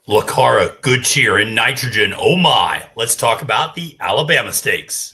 Cara, good cheer, and nitrogen. Oh my. Let's talk about the Alabama Stakes.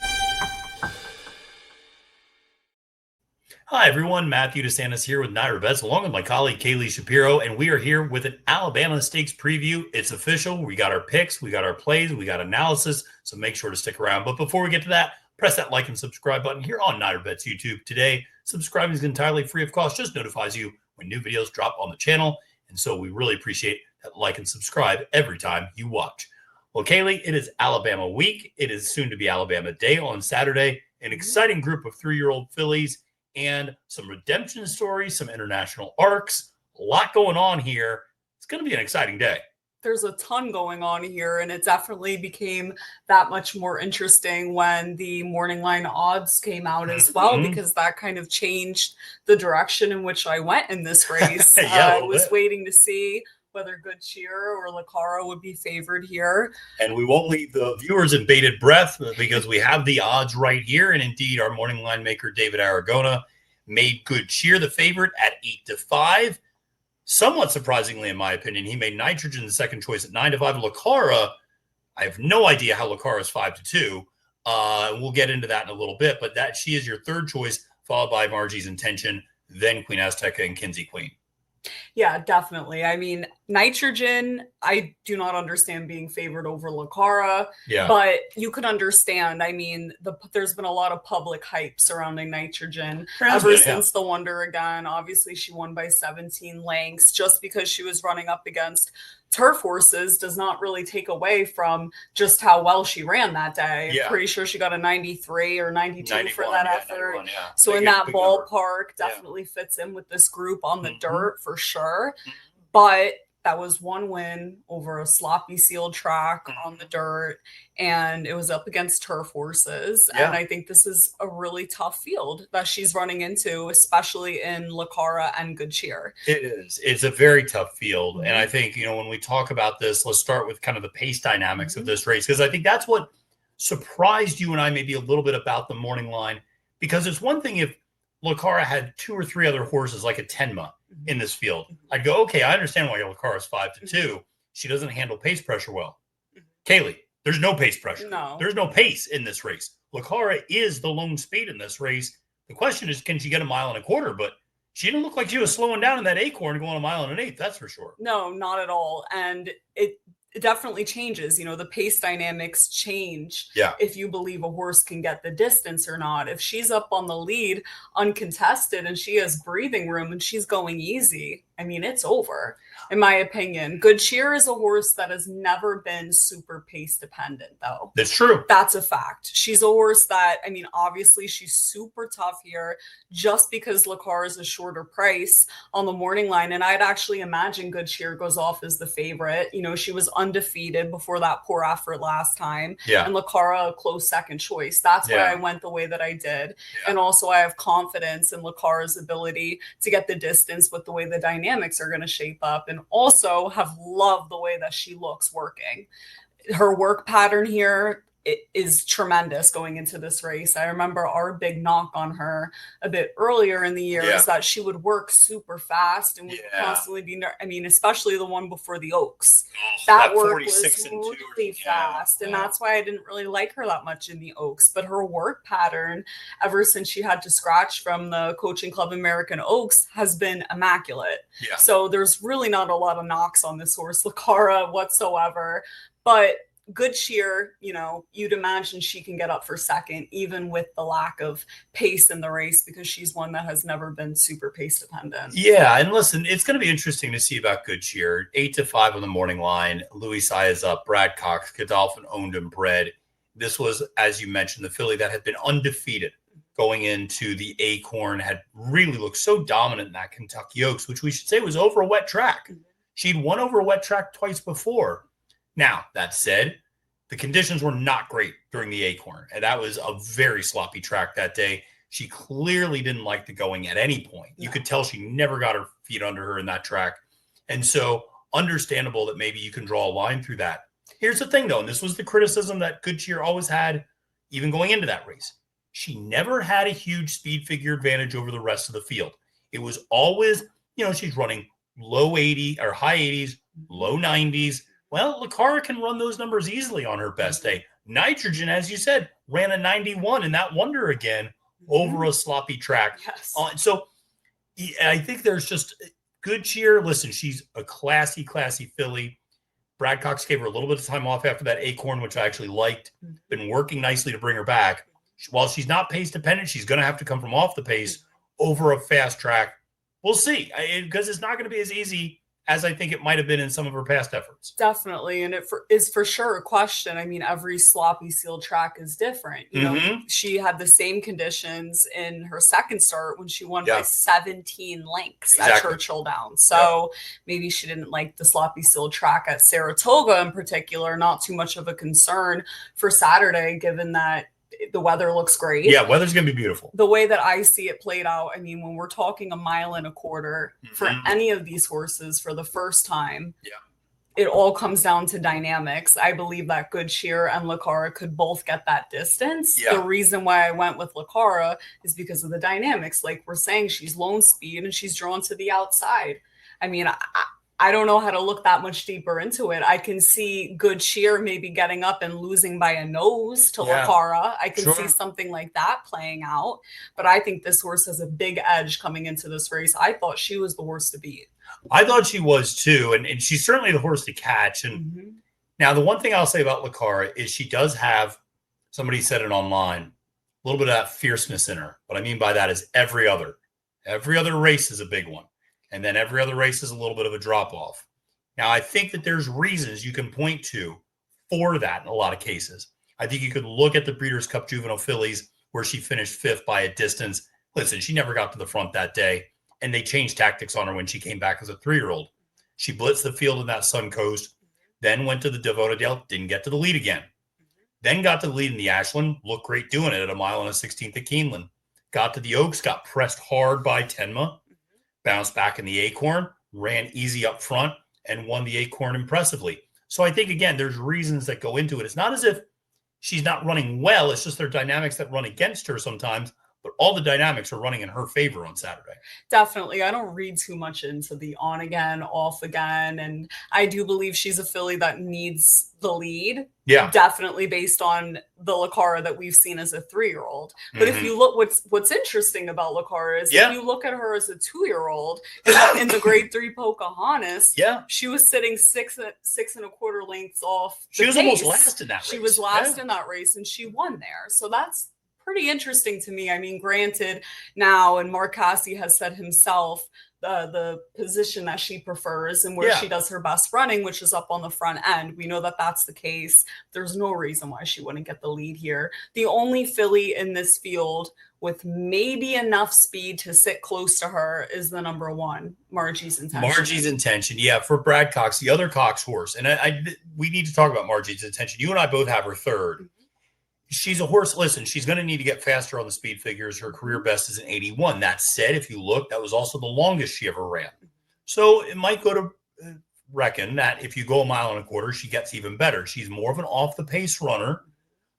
Hi, everyone. Matthew DeSantis here with NYRA Bets, along with my colleague Kaylie Shapiro, and we are here with an Alabama Stakes preview. It's official. We got our picks, we got our plays, we got analysis, so make sure to stick around. But before we get to that, press that like and subscribe button here on NYRA Bets YouTube. Today, subscribing is entirely free of cost, just notifies you when new videos drop on the channel, and so we really appreciate that like and subscribe every time you watch. Well, Kaylie, it is Alabama week. It is soon to be Alabama Day on Saturday. An exciting group of 3-year-old fillies and some redemption stories, some international arcs, a lot going on here. It's going to be an exciting day. There's a ton going on here, and it definitely became that much more interesting when the morning line odds came out as well, because that kind of changed the direction in which I went in this race. I was waiting to see whether Good Cheer or Cara would be favored here. And we won't leave the viewers in bated breath because we have the odds right here. And indeed, our morning line maker, David Aragona, made Good Cheer the favorite at 8-5. Somewhat surprisingly, in my opinion, he made nitrogen the second choice at 9-5. Cara, I have no idea how Cara is 5-2. We'll get into that in a little bit, but that she is your third choice, followed by Margie's Intention, then Queen Azteca and Kinsey Queen. Yeah, definitely. I mean, nitrogen, I do not understand being favored over Cara. Yeah. But you could understand. I mean, there's been a lot of public hype surrounding nitrogen ever since the Wonder Again. Obviously, she won by 17 lengths. Just because she was running up against turf horses does not really take away from just how well she ran that day. Yeah. I'm pretty sure she got a 93 or 92 for that effort. 91, yeah. So in that ballpark, definitely fits in with this group on the dirt for sure. But that was one win over a sloppy sealed track on the dirt, and it was up against turf horses. Yeah. And I think this is a really tough field that she's running into, especially in Cara and Good Cheer. It is. It's a very tough field. And I think, when we talk about this, let's start with kind of the pace dynamics of this race, because I think that's what surprised you and I maybe a little bit about the morning line, because it's one thing if Cara had 2 or 3 other horses like a Tenma in this field. I'd go, okay, I understand why Cara is 5-2. She doesn't handle pace pressure well. Kaylie, there's no pace pressure. No. There's no pace in this race. Cara is the lone speed in this race. The question is, can she get 1.25 miles? But she didn't look like she was slowing down in that Acorn going 1 1/8 miles, that's for sure. No, not at all. And it definitely changes. The pace dynamics change if you believe a horse can get the distance or not. If she's up on the lead uncontested and she has breathing room and she's going easy, I mean, it's over, in my opinion. Good Cheer is a horse that has never been super pace dependent, though. That's true. That's a fact. She's a horse that, I mean, obviously she's super tough here just because Cara is a shorter price on the morning line. And I'd actually imagine Good Cheer goes off as the favorite. She was undefeated before that poor effort last time. Yeah. And Cara a close second choice. That's why I went the way that I did. Yeah. And also I have confidence in Cara's ability to get the distance with the way the dynamics are going to shape up, and also have loved the way that she looks working. Her work pattern here is tremendous going into this race. I remember our big knock on her a bit earlier in the year is that she would work super fast and would constantly be, I mean, especially the one before the Oaks. That work was really fast. And that's why I didn't really like her that much in the Oaks. But her work pattern, ever since she had to scratch from the Coaching Club American Oaks, has been immaculate. Yeah. So there's really not a lot of knocks on this horse, Cara, whatsoever. But Good Cheer, you'd imagine she can get up for second, even with the lack of pace in the race, because she's one that has never been super pace dependent. Yeah, and listen, it's going to be interesting to see about Good Cheer. 8-5 on the morning line. Louis Saez up. Brad Cox, Godolphin owned and bred. This was, as you mentioned, the filly that had been undefeated going into the Acorn, had really looked so dominant in that Kentucky Oaks, which we should say was over a wet track. She'd won over a wet track twice before. Now, that said, the conditions were not great during the Acorn, and that was a very sloppy track that day. She clearly didn't like the going at any point. You could tell she never got her feet under her in that track. And so understandable that maybe you can draw a line through that. Here's the thing, though, and this was the criticism that Good Cheer always had, even going into that race. She never had a huge speed figure advantage over the rest of the field. It was always, she's running low 80 or high 80s, low 90s, Well, Cara can run those numbers easily on her best day. Nitrogen, as you said, ran a 91 in that wonder again over a sloppy track. Yes. So I think there's just good cheer. Listen, she's a classy filly. Brad Cox gave her a little bit of time off after that Acorn, which I actually liked. Been working nicely to bring her back. While she's not pace dependent, she's going to have to come from off the pace over a fast track. We'll see, because it's not going to be as easy as I think it might have been in some of her past efforts. Definitely. And it is for sure a question. I mean, every sloppy seal track is different. You know, she had the same conditions in her second start when she won by 17 lengths at Churchill Downs. So maybe she didn't like the sloppy seal track at Saratoga in particular. Not too much of a concern for Saturday, given that the weather looks great. Yeah, weather's going to be beautiful. The way that I see it played out, I mean, when we're talking 1.25 miles for any of these horses for the first time, it all comes down to dynamics. I believe that Good Cheer and Cara could both get that distance. The reason why I went with Cara is because of the dynamics. Like we're saying, she's lone speed and she's drawn to the outside. I mean, I don't know how to look that much deeper into it. I can see Good Cheer maybe getting up and losing by a nose to Cara. I can see something like that playing out. But I think this horse has a big edge coming into this race. I thought she was the horse to beat. I thought she was too. And she's certainly the horse to catch. And now the one thing I'll say about Cara is she does have, somebody said it online, a little bit of that fierceness in her. What I mean by that is every other race is a big one. And then every other race is a little bit of a drop-off. Now, I think that there's reasons you can point to for that in a lot of cases. I think you could look at the Breeders' Cup Juvenile Fillies where she finished 5th by a distance. Listen, she never got to the front that day, and they changed tactics on her when she came back as a 3-year-old. She blitzed the field in that Suncoast, then went to the Devotedale, didn't get to the lead again. Then got to the lead in the Ashland, looked great doing it at 1 mile and a 16th at Keeneland. Got to the Oaks, got pressed hard by Tenma. Bounced back in the Acorn, ran easy up front, and won the Acorn impressively. So I think, again, there's reasons that go into it. It's not as if she's not running well. It's just there are dynamics that run against her sometimes, but all the dynamics are running in her favor on Saturday. Definitely. I don't read too much into the on again, off again. And I do believe she's a filly that needs the lead. Yeah. Definitely based on the Cara that we've seen as a 3-year-old. But if you look, what's interesting about Cara is if you look at her as a 2-year-old in the grade 3 Pocahontas, she was sitting 6 1/4 lengths off. She was almost last in that race. She was last in that race and she won there. So that's pretty interesting to me. I mean, granted now, and Mark Cassie has said himself, the position that she prefers and where she does her best running, which is up on the front end. We know that that's the case. There's no reason why she wouldn't get the lead here. The only filly in this field with maybe enough speed to sit close to her is the number 1, Margie's Intention. Margie's Intention. Yeah, for Brad Cox, the other Cox horse. And we need to talk about Margie's Intention. You and I both have her 3rd. She's a horse. Listen, she's going to need to get faster on the speed figures. Her career best is an 81. That said, if you look, that was also the longest she ever ran. So it might go to reckon that if you go 1.25 miles, she gets even better. She's more of an off-the-pace runner.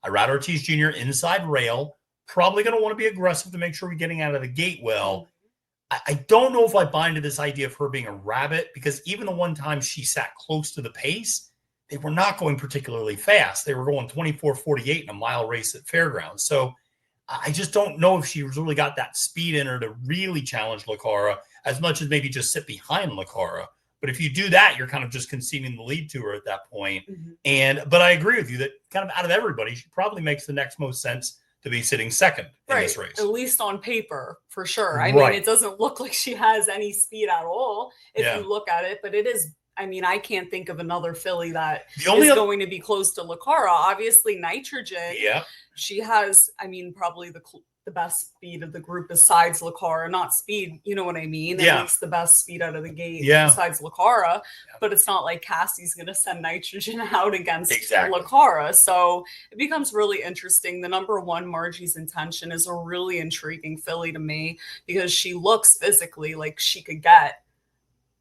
Irad Ortiz Jr. inside rail. Probably going to want to be aggressive to make sure we're getting out of the gate well. I don't know if I buy into this idea of her being a rabbit, because even the one time she sat close to the pace, they were not going particularly fast. They were going 24:48 in a mile race at Fairgrounds. So I just don't know if she's really got that speed in her to really challenge Cara as much as maybe just sit behind Cara. But if you do that, you're kind of just conceding the lead to her at that point. But I agree with you that kind of out of everybody, she probably makes the next most sense to be sitting second in this race. At least on paper, for sure. I mean, it doesn't look like she has any speed at all if you look at it, but it is. I mean, I can't think of another filly that is going to be close to Cara. Obviously, Nitrogen. Yeah. She has, I mean, probably the best speed of the group besides Cara. Not speed, you know what I mean? At least the best speed out of the gate besides Cara. But it's not like Cassie's going to send Nitrogen out against Cara. So it becomes really interesting. The number 1, Margie's Intention, is a really intriguing filly to me because she looks physically like she could get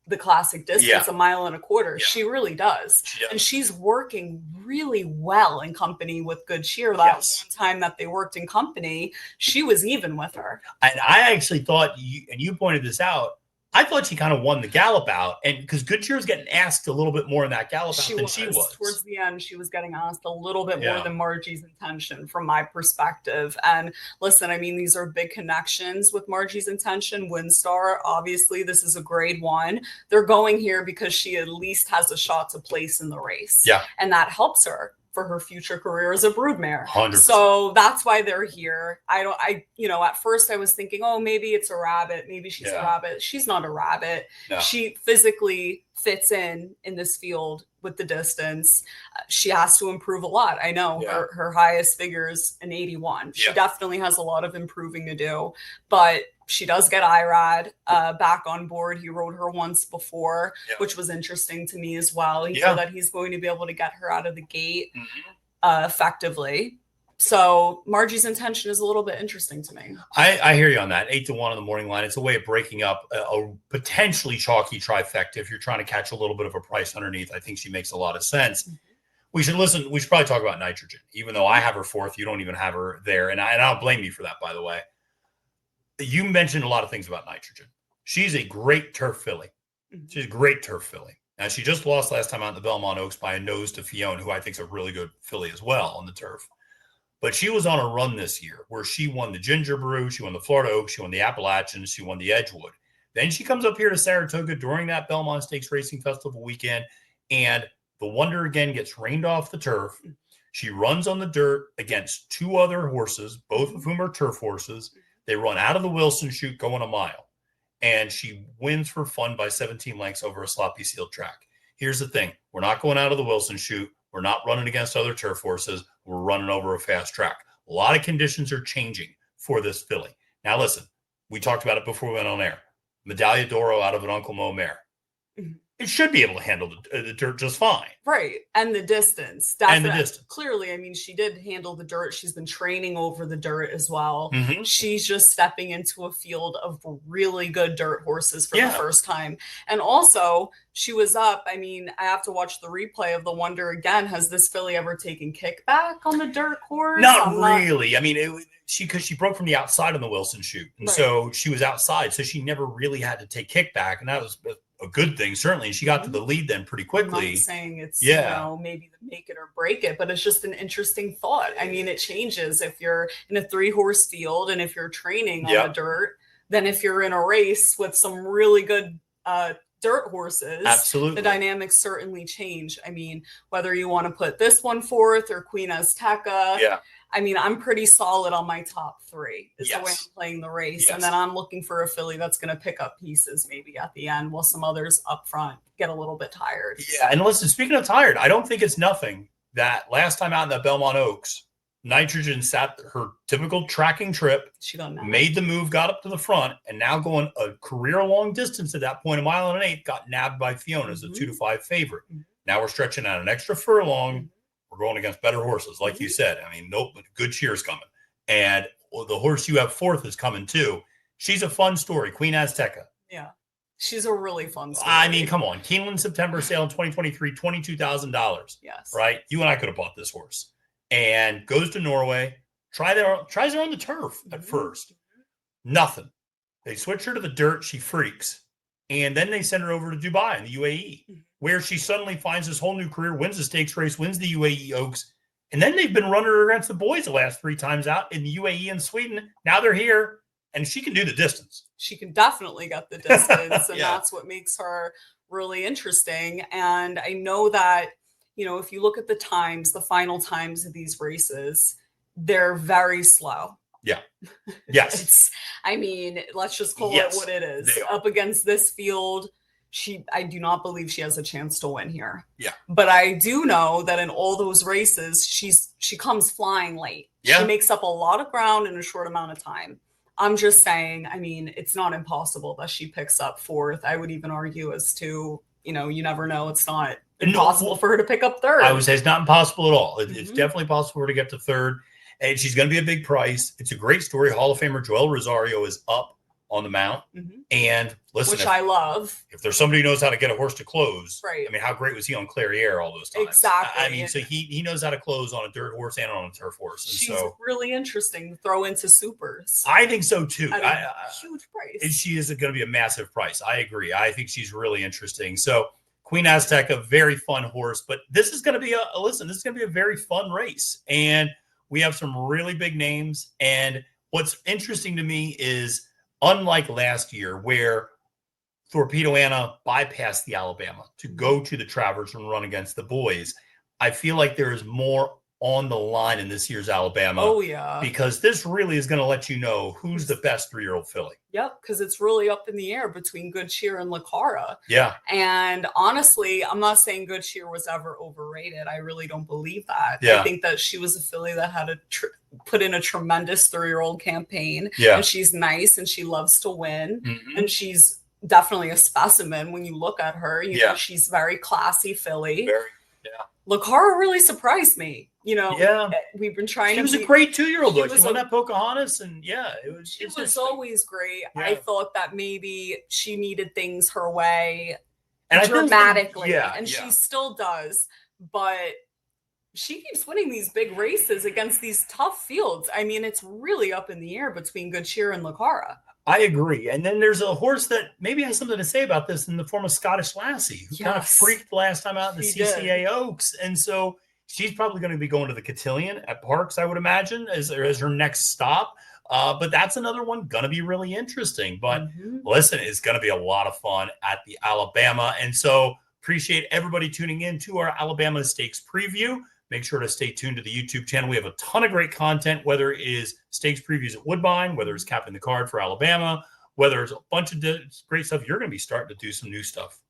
the classic distance, 1.25 miles. She really does. And she's working really well in company with Good Cheer. That one time that they worked in company, she was even with her. And I actually thought, you pointed this out, I thought she kind of won the gallop out, and because Good Cheer was getting asked a little bit more in that gallop out than she was. Towards the end, she was getting asked a little bit more than Margie's Intention from my perspective. And listen, I mean, these are big connections with Margie's Intention. Windstar, obviously, this is a grade 1. They're going here because she at least has a shot to place in the race. Yeah. And that helps her for her future career as a broodmare. 100%. So that's why they're here. At first I was thinking, oh, maybe it's a rabbit. Maybe she's a rabbit. She's not a rabbit. No. She physically fits in this field with the distance. She has to improve a lot. I know her highest figure is an 81. She definitely has a lot of improving to do, but she does get IRAD back on board. He rode her once before, which was interesting to me as well. You know that he's going to be able to get her out of the gate effectively. So Margie's Intention is a little bit interesting to me. I hear you on that. 8-1 on the morning line. It's a way of breaking up a potentially chalky trifecta. If you're trying to catch a little bit of a price underneath, I think she makes a lot of sense. We should probably talk about Nitrogen. Even though I have her 4th, you don't even have her there. And I don't blame you for that, by the way. You mentioned a lot of things about Nitrogen. She's a great turf filly. She's a great turf filly. Now, she just lost last time out in the Belmont Oaks by a nose to Fiona, who I think is a really good filly as well on the turf. But she was on a run this year where she won the Ginger Brew, she won the Florida Oaks, she won the Appalachians, she won the Edgewood. Then she comes up here to Saratoga during that Belmont Stakes Racing Festival weekend, and the Wonder again gets rained off the turf. She runs on the dirt against 2 other horses, both of whom are turf horses. They run out of the Wilson chute going a mile, and she wins for fun by 17 lengths over a sloppy sealed track. Here's the thing. We're not going out of the Wilson chute. We're not running against other turf horses. We're running over a fast track. A lot of conditions are changing for this filly. Now, listen, we talked about it before we went on air. Medaglia d'Oro out of an Uncle Mo mare. It should be able to handle the dirt just fine. Right. And the distance. And the distance. Clearly, I mean, she did handle the dirt. She's been training over the dirt as well. She's just stepping into a field of really good dirt horses for the first time. And also, she was up. I mean, I have to watch the replay of the Wonder again. Has this filly ever taken kickback on the dirt course? Not really. I mean, because she broke from the outside on the Wilson chute. And so she was outside. So she never really had to take kickback. And that was a good thing, certainly. And she got to the lead then pretty quickly. I'm not saying it's, maybe the make it or break it, but it's just an interesting thought. I mean, it changes if you're in a 3-horse field and if you're training on the dirt, then if you're in a race with some really good dirt horses, absolutely, the dynamics certainly change. I mean, whether you want to put this one 4th or Queen Azteca, I mean, I'm pretty solid on my top 3 is the way I'm playing the race. And then I'm looking for a filly that's going to pick up pieces maybe at the end while some others up front get a little bit tired. Yeah. And listen, speaking of tired, I don't think it's nothing that last time out in the Belmont Oaks, Nitrogen sat her typical tracking trip. She got nabbed. Made the move, got up to the front, and now going a career-long distance at that point, 1 1/8, got nabbed by Fiona as a 2-5 favorite. Now we're stretching out an extra furlong. We're going against better horses, like you said. I mean, Good Cheer's coming. And the horse you have 4th is coming too. She's a fun story, Queen Azteca. Yeah. She's a really fun story. I mean, come on. Keeneland September sale in 2023, $22,000. Yes. Right? You and I could have bought this horse. And goes to Norway, tries her on the turf at first. Nothing. They switch her to the dirt. She freaks. And then they send her over to Dubai in the UAE, where she suddenly finds this whole new career, wins the stakes race, wins the UAE Oaks. And then they've been running her against the boys the last 3 times out in the UAE and Sweden. Now they're here, and she can do the distance. She can definitely get the distance, and that's what makes her really interesting. And I know that, if you look at the times, the final times of these races, they're very slow. Yeah. Yes. Let's just call it what it is. Up against this field, I do not believe she has a chance to win here. Yeah. But I do know that in all those races, she comes flying late. Yeah. She makes up a lot of ground in a short amount of time. I'm just saying, it's not impossible that she picks up 4th. I would even argue as to, you never know. It's not impossible for her to pick up 3rd. I would say it's not impossible at all. It's definitely possible for her to get to 3rd. And she's going to be a big price. It's a great story. Hall of Famer Joel Rosario is up on the mount. And listen, which I love. If there's somebody who knows how to get a horse to close, right? I mean, how great was he on Clairiere all those times? Exactly. I mean, so he knows how to close on a dirt horse and on a turf horse. And she's really interesting to throw into supers. I think so too. At a huge price. And she is going to be a massive price. I agree. I think she's really interesting. So Queen Azteca, very fun horse, but this is going to be this is going to be a very fun race. And we have some really big names. And what's interesting to me is, unlike last year where Torpedo Anna bypassed the Alabama to go to the Travers and run against the boys, I feel like there is more on the line in this year's Alabama. Oh, yeah. Because this really is going to let you know who's the best 3-year-old filly. Yep, because it's really up in the air between Good Cheer and Cara. Yeah. And honestly, I'm not saying Good Cheer was ever overrated. I really don't believe that. Yeah. I think that she was a filly that had put in a tremendous 3-year-old campaign. Yeah. And she's nice and she loves to win. And she's definitely a specimen when you look at her. You know, she's very classy filly. Very, yeah. Cara really surprised me. You know, we've been trying. She was a great 2-year-old. She won that Pocahontas, and it was always great. Yeah. I thought that maybe she needed things her way, and dramatically, and she still does. But she keeps winning these big races against these tough fields. I mean, it's really up in the air between Good Cheer and Cara. I agree. And then there's a horse that maybe has something to say about this in the form of Scottish Lassie, who kind of freaked last time out in the CCA Oaks. And so she's probably going to be going to the Cotillion at Parks, I would imagine, as her next stop. But that's another one going to be really interesting. But listen, it's going to be a lot of fun at the Alabama. And so appreciate everybody tuning in to our Alabama Stakes preview. Make sure to stay tuned to the YouTube channel. We have a ton of great content, whether it is stakes previews at Woodbine, whether it's capping the card for Alabama, whether it's a bunch of great stuff. You're going to be starting to do some new stuff.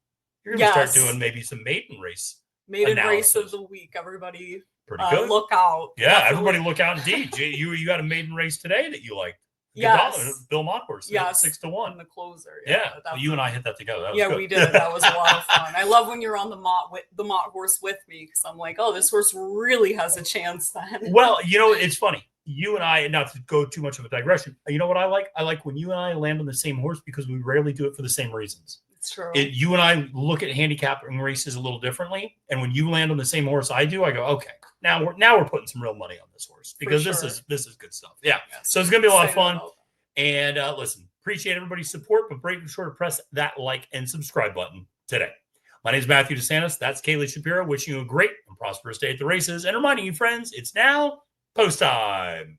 You're going to start doing maybe some maiden race. Maiden race of the week. Everybody pretty good. Look out. Yeah, everybody look out indeed. You had a maiden race today that you liked. Yes. Bill Motthorst. Yes. 6-1. And the closer. Yeah. Well, you and I hit that together. That was good. We did. That was a lot of fun. I love when you're on the Mott horse with me, because I'm like, oh, this horse really has a chance then. Well, it's funny. You and I, not to go too much of a digression, you know what I like? I like when you and I land on the same horse, because we rarely do it for the same reasons. It's true. You and I look at handicapping races a little differently. And when you land on the same horse I do, I go, okay, now we're putting some real money on this horse, because this is good stuff. Yeah. Yes. So it's going to be a lot of fun. And listen, appreciate everybody's support, but be sure to press that like and subscribe button today. My name is Matthew DeSantis. That's Kaylie Shapiro, wishing you a great and prosperous day at the races, and reminding you, friends, it's now post time.